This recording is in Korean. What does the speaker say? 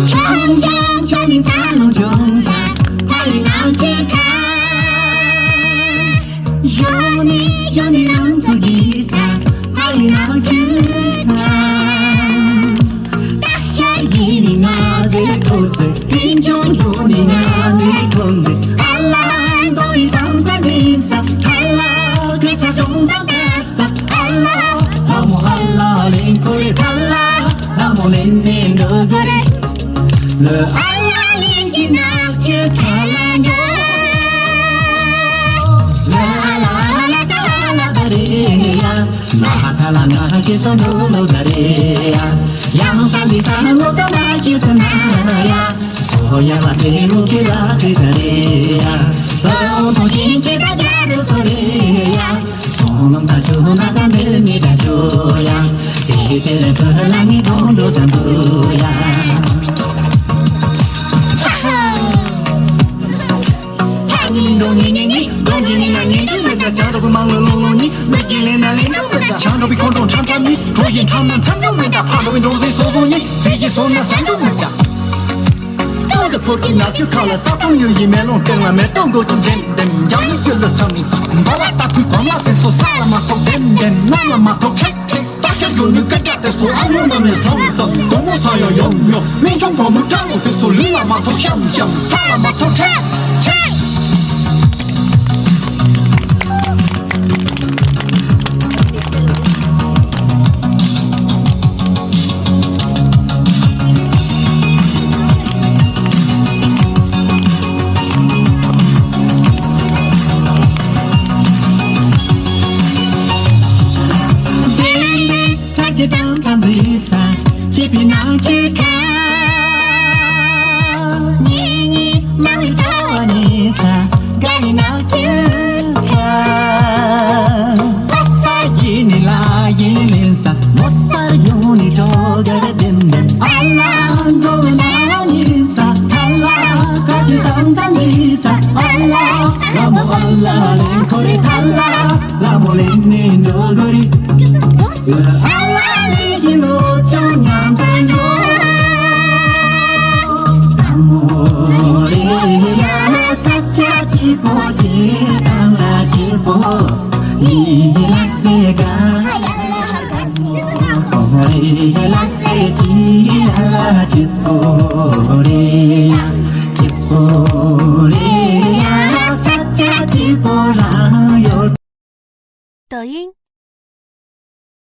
천장천인 장종사 달랑지가 연이 랑토기사 달랑지가 딱살기니 나들 꽃들 빈종존이 나들 꽃들 알라 너희 방장이사 알라 그사 종당했어 알라 너무 알라 링콜이 달라 너무 낸내 너그래 너 알라리기 낙지 달라요 라라라라라라리야 나달라나기서 놀러가리야 양산리산호서 나기서 나야 소야와 세무기라 그다리야 서운토진지가 가루 소리야 소문 다 주나가 늘니다 줘야 이제는 그랑이 돈도 잠부야 동이니 나니 내가 자르고 망을로니 내길에 날리는 거다 장갑이 콘돔 참참니 고인 참만 참동이다 파도인 로지 소소니 세계 손나 산동이다 너가 포기 나줄 칼라 작동유이 멜론 땡라메 똥도 좀 댐댐 양이 실러 섬이사 바왔다 굴광라대소 사람마토 댐댐 나마마토 캑캑 딱혀교는 까까대소 아무나면 섬섬 동호사여 영묘 민종범은 짱못대소 리나마토 샴샴 사람마토 캑캑 담담비사 깊이 나지가 니니 나의 자원이사 가리 나지가 못살기니 라이린사 못살요니 저가래 댐댐 알라 너나니사 달라 가리 담담비사 알라 라모 알라 랭코리 달라 라모 랭니 너거리 알라리기로 정양다요 아모리야 삭자지보지 강아지보 이라세가 이라세지 알라지보리야 지보리야 삭자지보라요 抖音